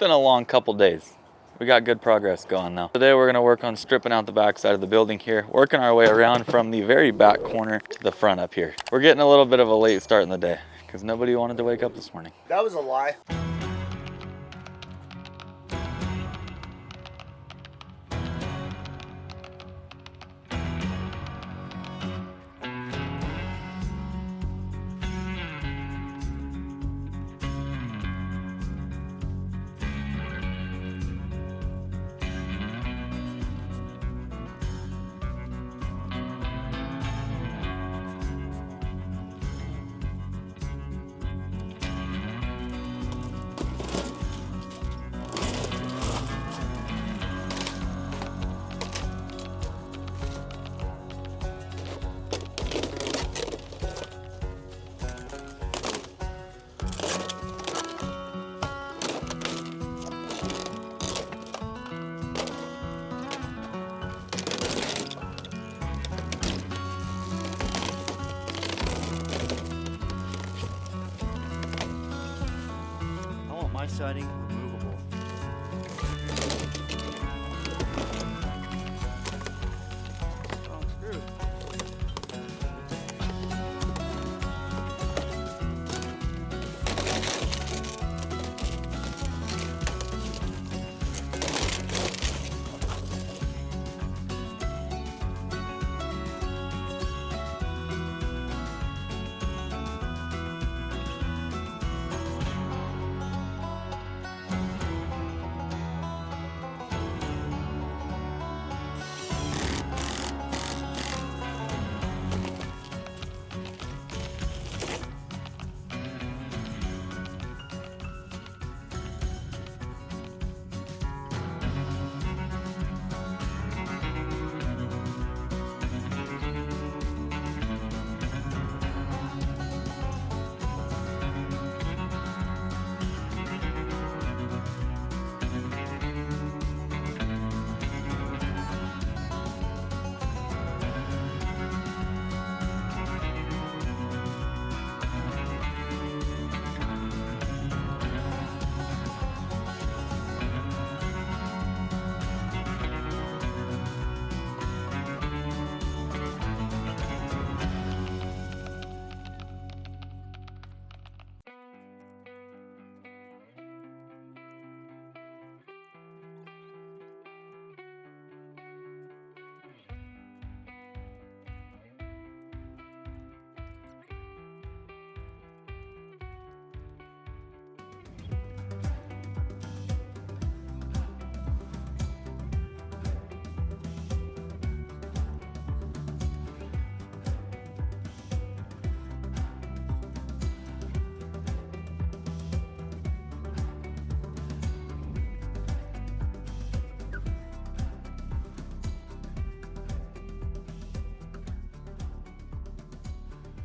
been a long couple days. We got good progress going though. Today we're gonna work on stripping out the back side of the building here, working our way around from the very back corner to the front up here. We're getting a little bit of a late start in the day because nobody wanted to wake up this morning. That was a lie. My siding removable. Strong screw.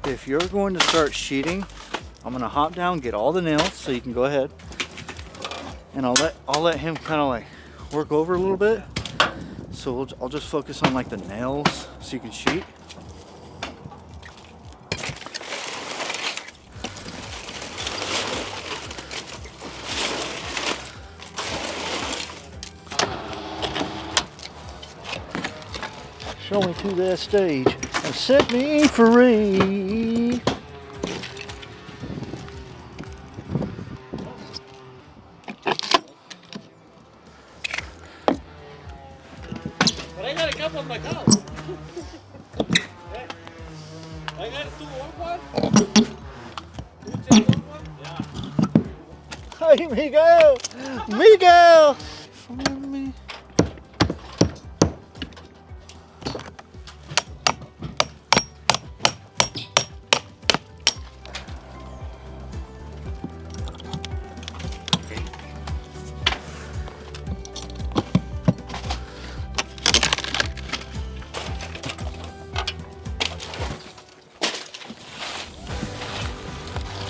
If you're going to start sheeting, I'm gonna hop down, get all the nails, so you can go ahead, and I'll let him kind of like work over a little bit. So I'll just focus on like the nails, so you can sheet. Show me to that stage and set me free. But I got a couple of my cows. I got two one. You take one? Yeah. Hey, Miguel! Miguel! Follow me.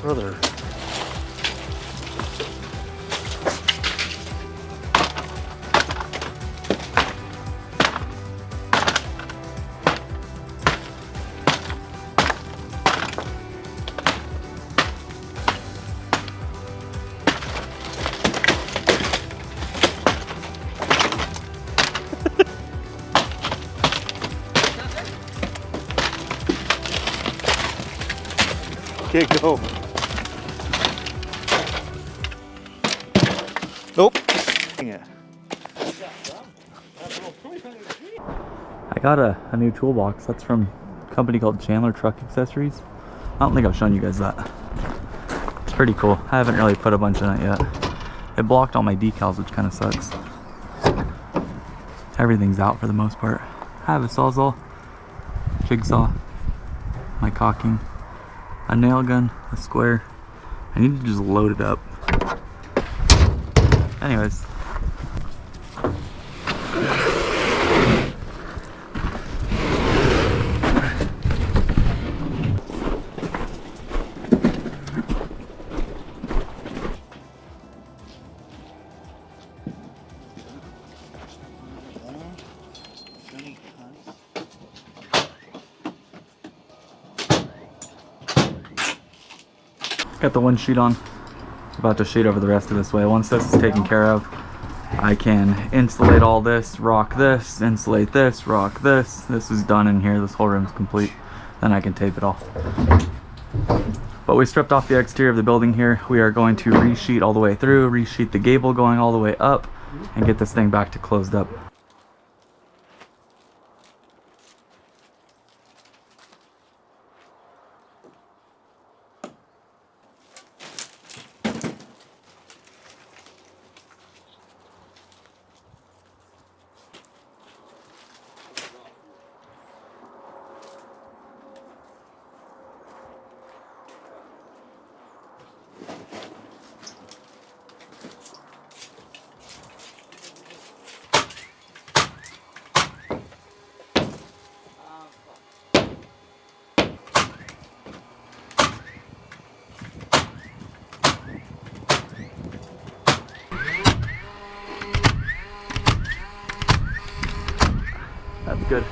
Brother. Okay, go. Nope. Dang it. I got a new toolbox. That's from a company called Chandler Truck Accessories. I don't think I've shown you guys that. It's pretty cool. I haven't really put a bunch in it yet. It blocked all my decals, which kind of sucks. Everything's out for the most part. I have a sawzall, jigsaw, my caulking, a nail gun, a square. I need to just load it up. Anyways. Got the one sheet on. About to sheet over the rest of this way. Once this is taken care of, I can insulate all this, rock this, insulate this, rock this. This is done in here. This whole room's complete. Then I can tape it all. But we stripped off the exterior of the building here. We are going to resheet all the way through, resheet the gable going all the way up, and get this thing back to closed up. That's good.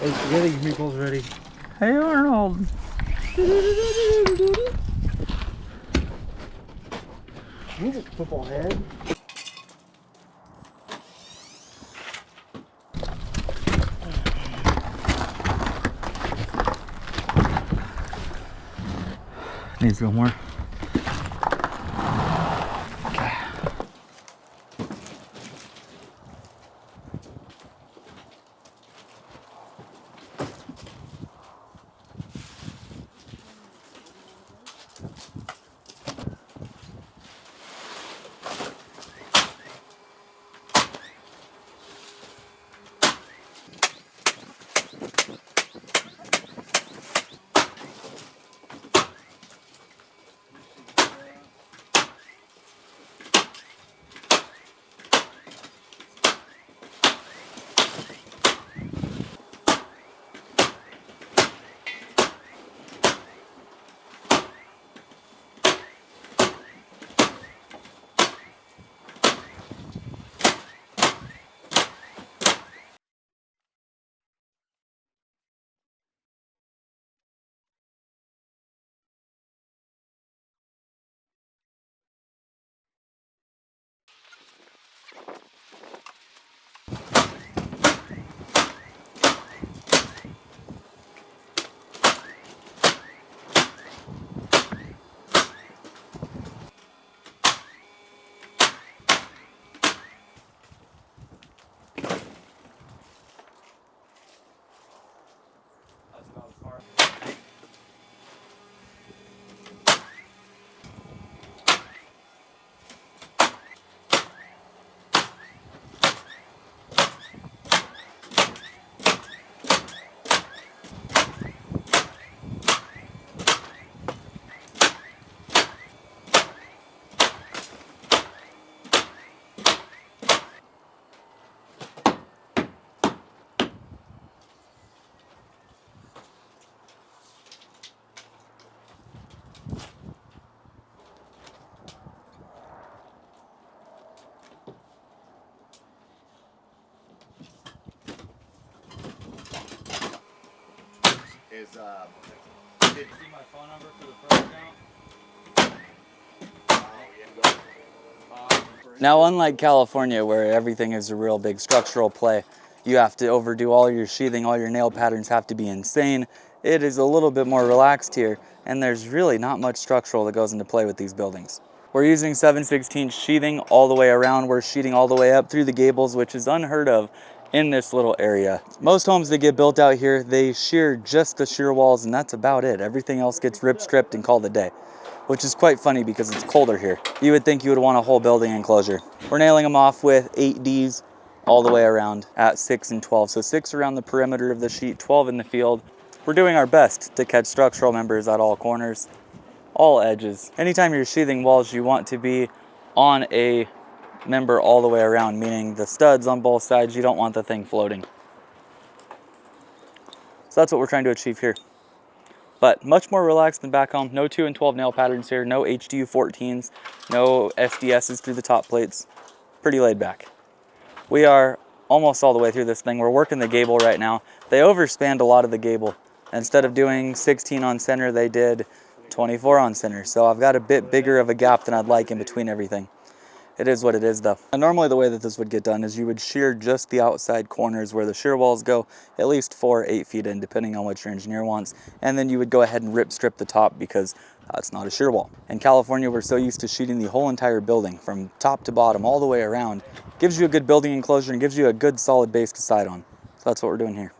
Hey, get these meatballs ready. Hey Arnold! Move it, football head. Needs to go more. is, did you see my phone number for the pro account? Now, unlike California, where everything is a real big structural play, you have to overdo all your sheathing, all your nail patterns have to be insane. It is a little bit more relaxed here, and there's really not much structural that goes into play with these buildings. We're using 7/16 sheathing all the way around. We're sheeting all the way up through the gables, which is unheard of in this little area. Most homes that get built out here, they shear just the shear walls, and that's about it. Everything else gets rip stripped and called a day, which is quite funny because it's colder here. You would think you would want a whole building enclosure. We're nailing them off with 8Ds all the way around at 6 and 12. So 6 around the perimeter of the sheet, 12 in the field. We're doing our best to catch structural members at all corners, all edges. Anytime you're sheathing walls, you want to be on a member all the way around, meaning the studs on both sides. You don't want the thing floating. So that's what we're trying to achieve here. But much more relaxed than back home. No 2 and 12 nail patterns here, no HDU 14s, no SDSs through the top plates. Pretty laid back. We are almost all the way through this thing. We're working the gable right now. They overspanned a lot of the gable. Instead of doing 16 on center, they did 24 on center. So I've got a bit bigger of a gap than I'd like in between everything. It is what it is though. And normally the way that this would get done is you would shear just the outside corners where the shear walls go, at least 4 or 8 feet in, depending on what your engineer wants. And then you would go ahead and rip strip the top because it's not a shear wall. In California, we're so used to sheeting the whole entire building from top to bottom all the way around. Gives you a good building enclosure and gives you a good solid base to side on. So that's what we're doing here.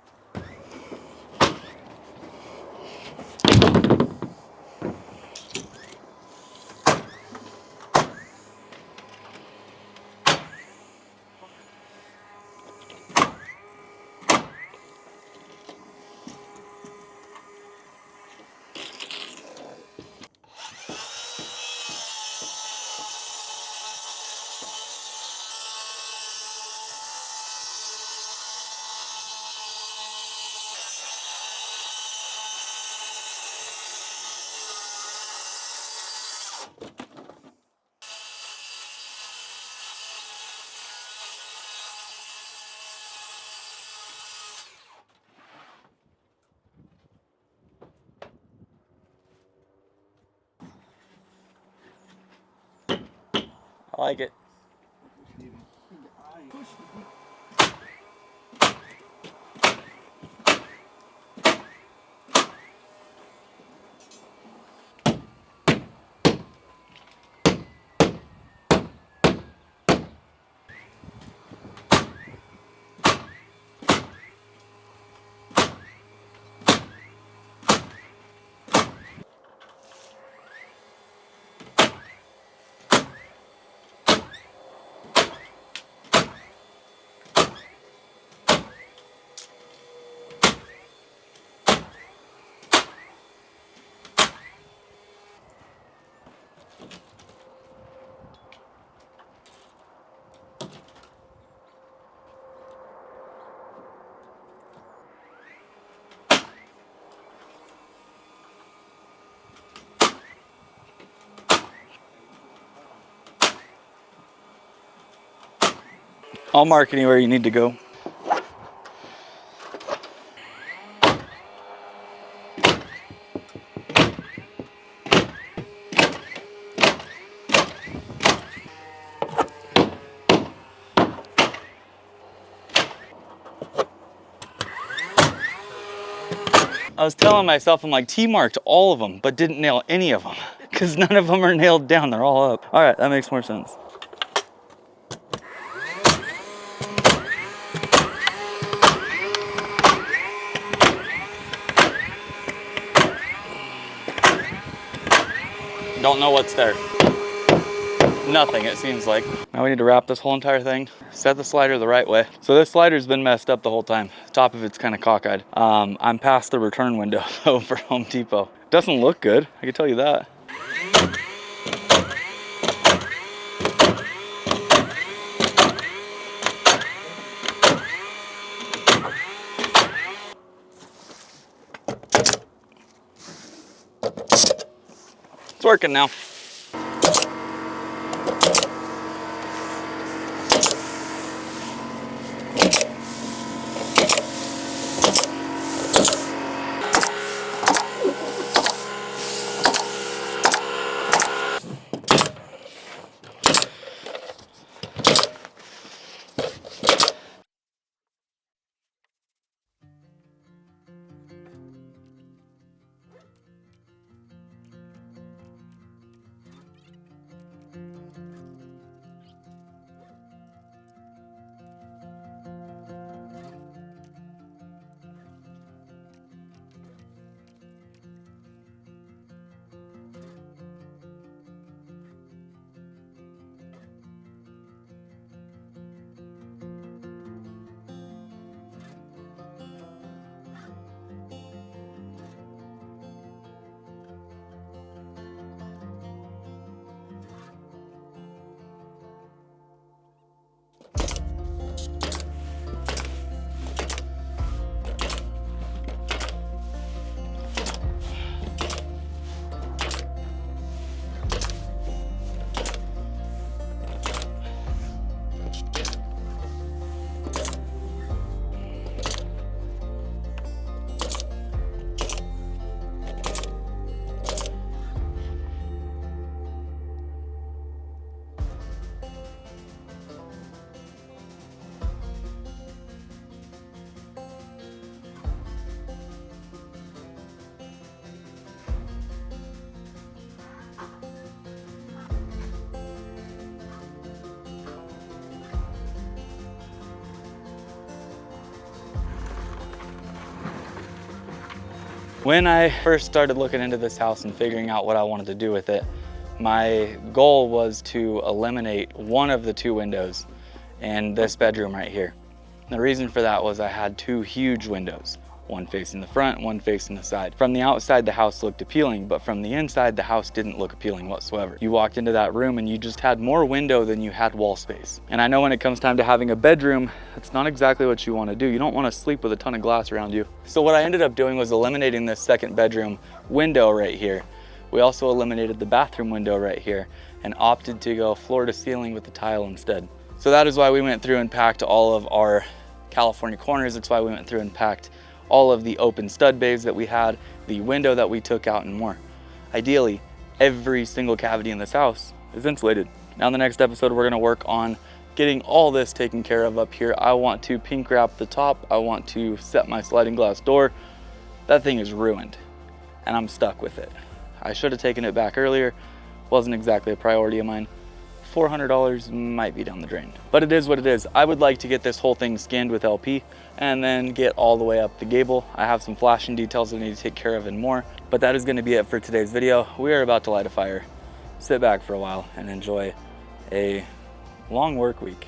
I like it. I'll mark anywhere you need to go. I was telling myself, I'm like, T-marked all of them, but didn't nail any of them because none of them are nailed down. They're all up. All right, that makes more sense. Don't know what's there. Nothing, it seems like. Now we need to wrap this whole entire thing, set the slider the right way. So this slider's been messed up the whole time. The top of it's kind of cockeyed. I'm past the return window though for Home Depot. Doesn't look good, I can tell you that. It's working now. When I first started looking into this house and figuring out what I wanted to do with it, my goal was to eliminate one of the 2 windows in this bedroom right here. And the reason for that was I had 2 huge windows, one facing the front, one facing the side. From the outside, the house looked appealing, but from the inside, the house didn't look appealing whatsoever. You walked into that room and you just had more window than you had wall space. And I know when it comes time to having a bedroom, that's not exactly what you want to do. You don't want to sleep with a ton of glass around you. So what I ended up doing was eliminating this second bedroom window right here. We also eliminated the bathroom window right here and opted to go floor to ceiling with the tile instead. So that is why we went through and packed all of our California corners. That's why we went through and packed all of the open stud bays that we had, the window that we took out, and more. Ideally, every single cavity in this house is insulated. Now in the next episode, we're gonna work on getting all this taken care of up here. I want to pink wrap the top. I want to set my sliding glass door. That thing is ruined and I'm stuck with it. I should have taken it back earlier. Wasn't exactly a priority of mine. $400 might be down the drain, but it is what it is. I would like to get this whole thing skinned with LP and then get all the way up the gable. I have some flashing details I need to take care of and more, but that is going to be it for today's video. We are about to light a fire, sit back for a while, and enjoy a long work week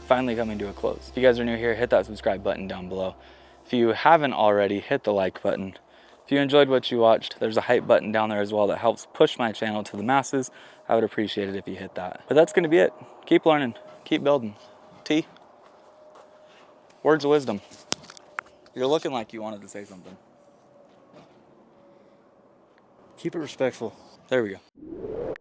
finally coming to a close. If you guys are new here, hit that subscribe button down below. If you haven't already, hit the like button. If you enjoyed what you watched, there's a hype button down there as well that helps push my channel to the masses. I would appreciate it if you hit that. But that's going to be it. Keep learning, keep building. T, words of wisdom. You're looking like you wanted to say something. Keep it respectful. There we go.